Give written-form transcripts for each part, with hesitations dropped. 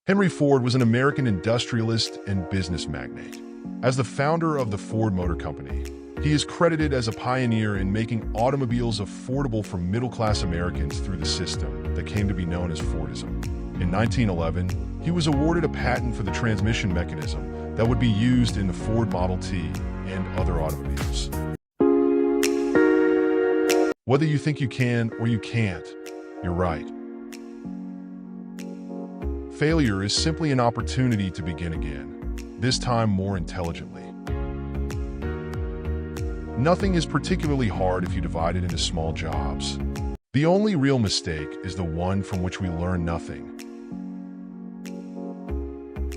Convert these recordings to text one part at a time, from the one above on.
Henry Ford was an American industrialist and business magnate. As the founder of the Ford Motor Company, he is credited as a pioneer in making automobiles affordable for middle-class Americans through the system that came to be known as Fordism. In 1911, he was awarded a patent for the transmission mechanism that would be used in the Ford Model T and other automobiles. Whether you think you can or you can't, you're right. Failure is simply an opportunity to begin again, this time more intelligently. Nothing is particularly hard if you divide it into small jobs. The only real mistake is the one from which we learn nothing.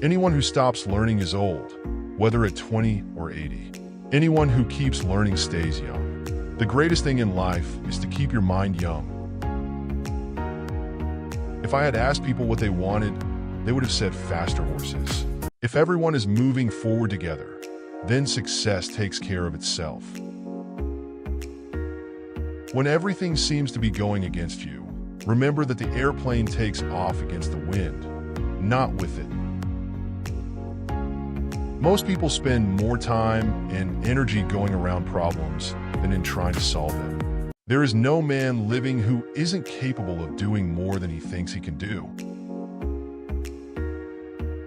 Anyone who stops learning is old, whether at 20 or 80. Anyone who keeps learning stays young. The greatest thing in life is to keep your mind young. If I had asked people what they wanted, they would have said faster horses. If everyone is moving forward together, then success takes care of itself. When everything seems to be going against you, remember that the airplane takes off against the wind, not with it. Most people spend more time and energy going around problems than in trying to solve them. There is no man living who isn't capable of doing more than he thinks he can do.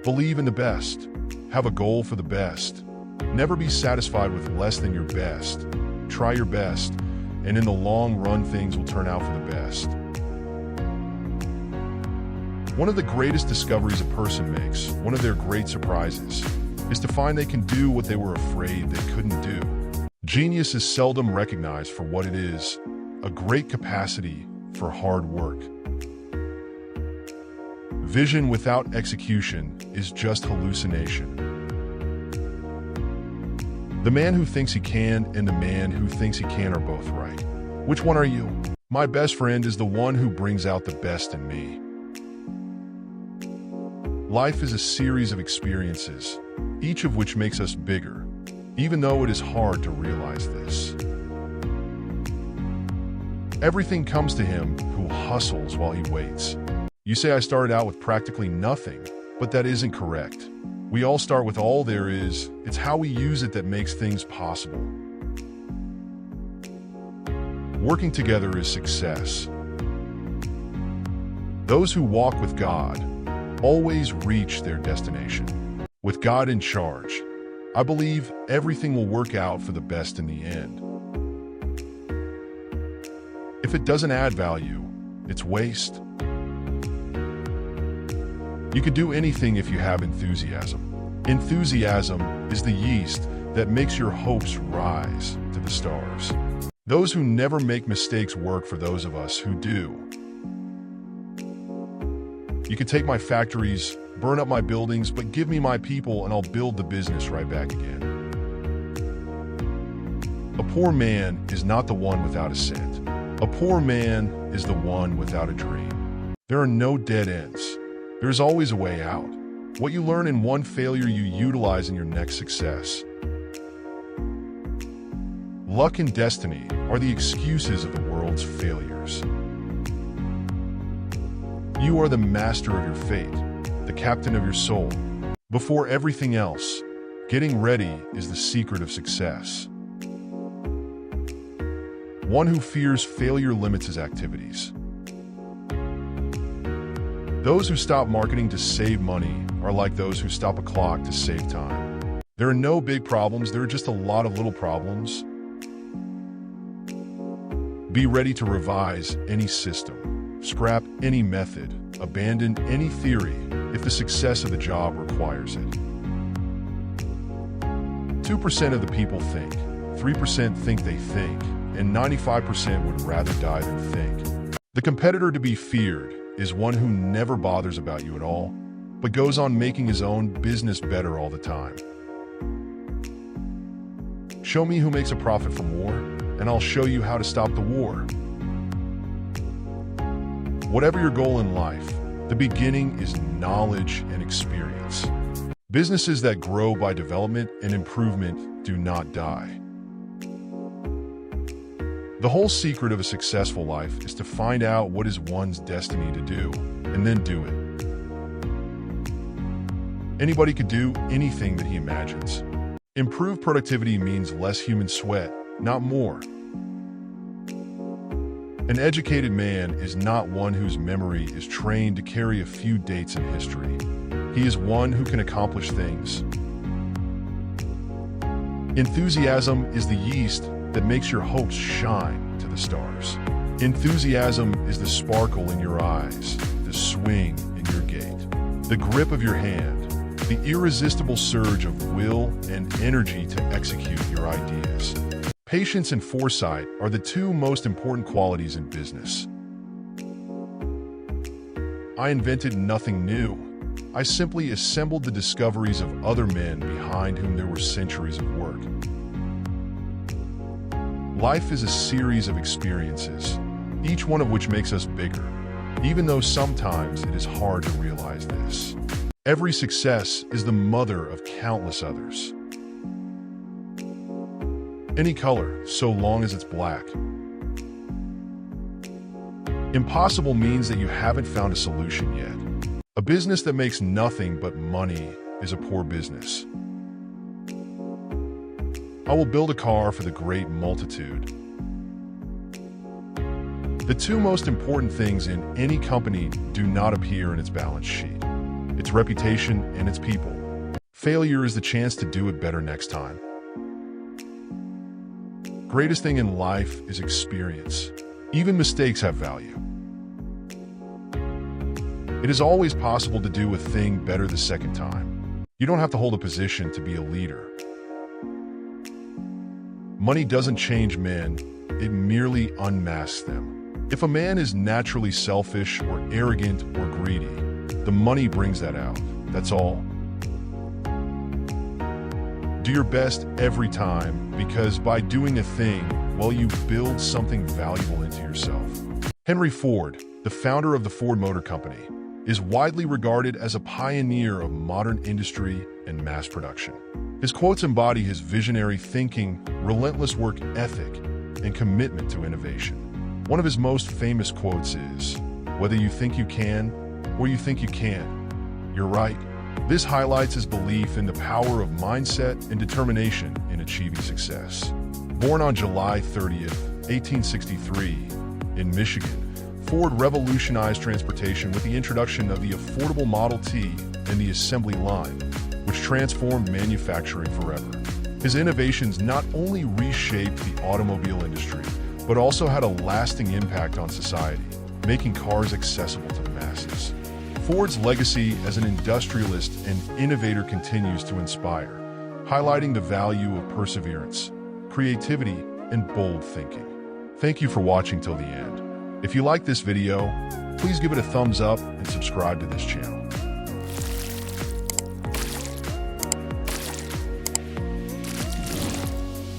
Believe in the best. Have a goal for the best. Never be satisfied with less than your best. Try your best, and in the long run, things will turn out for the best. One of the greatest discoveries a person makes, one of their great surprises, is to find they can do what they were afraid they couldn't do. Genius is seldom recognized for what it is, a great capacity for hard work. Vision without execution is just hallucination. The man who thinks he can and the man who thinks he can are both right. Which one are you? My best friend is the one who brings out the best in me. Life is a series of experiences, each of which makes us bigger, even though it is hard to realize this. Everything comes to him who hustles while he waits. You say I started out with practically nothing, but that isn't correct. We all start with all there is. It's how we use it that makes things possible. Working together is success. Those who walk with God always reach their destination. With God in charge, I believe everything will work out for the best in the end. If it doesn't add value, it's waste. You can do anything if you have enthusiasm. Enthusiasm is the yeast that makes your hopes rise to the stars. Those who never make mistakes work for those of us who do. You can take my factories, burn up my buildings, but give me my people and I'll build the business right back again. A poor man is not the one without a cent. A poor man is the one without a dream. There are no dead ends. There's always a way out. What you learn in one failure, you utilize in your next success. Luck and destiny are the excuses of the world's failures. You are the master of your fate, the captain of your soul. Before everything else, getting ready is the secret of success. One who fears failure limits his activities. Those who stop marketing to save money are like those who stop a clock to save time. There are no big problems, there are just a lot of little problems. Be ready to revise any system, scrap any method, abandon any theory if the success of the job requires it. 2% of the people think, 3% think they think, and 95% would rather die than think. The competitor to be feared is one who never bothers about you at all, but goes on making his own business better all the time. Show me who makes a profit from war, and I'll show you how to stop the war. Whatever your goal in life, the beginning is knowledge and experience. Businesses that grow by development and improvement do not die. The whole secret of a successful life is to find out what is one's destiny to do, and then do it. Anybody could do anything that he imagines. Improved productivity means less human sweat, not more. An educated man is not one whose memory is trained to carry a few dates in history. He is one who can accomplish things. Enthusiasm is the yeast that makes your hopes shine to the stars. Enthusiasm is the sparkle in your eyes, the swing in your gait, the grip of your hand, the irresistible surge of will and energy to execute your ideas. Patience and foresight are the two most important qualities in business. I invented nothing new. I simply assembled the discoveries of other men behind whom there were centuries of work. Life is a series of experiences, each one of which makes us bigger, even though sometimes it is hard to realize this. Every success is the mother of countless others. Any color, so long as it's black. Impossible means that you haven't found a solution yet. A business that makes nothing but money is a poor business. I will build a car for the great multitude. The two most important things in any company do not appear in its balance sheet: its reputation and its people. Failure is the chance to do it better next time. Greatest thing in life is experience. Even mistakes have value. It is always possible to do a thing better the second time. You don't have to hold a position to be a leader. Money doesn't change men, it merely unmasks them. If a man is naturally selfish or arrogant or greedy, the money brings that out. That's all. Do your best every time, because by doing a thing, well, you build something valuable into yourself. Henry Ford, the founder of the Ford Motor Company, is widely regarded as a pioneer of modern industry and mass production. His quotes embody his visionary thinking, relentless work ethic, and commitment to innovation. One of his most famous quotes is, "Whether you think you can or you think you can't, you're right." This highlights his belief in the power of mindset and determination in achieving success. Born on July 30th, 1863, in Michigan, Ford revolutionized transportation with the introduction of the affordable Model T and the assembly line, which transformed manufacturing forever. His innovations not only reshaped the automobile industry, but also had a lasting impact on society, making cars accessible to the masses. Ford's legacy as an industrialist and innovator continues to inspire, highlighting the value of perseverance, creativity, and bold thinking. Thank you for watching till the end. If you like this video, please give it a thumbs up and subscribe to this channel.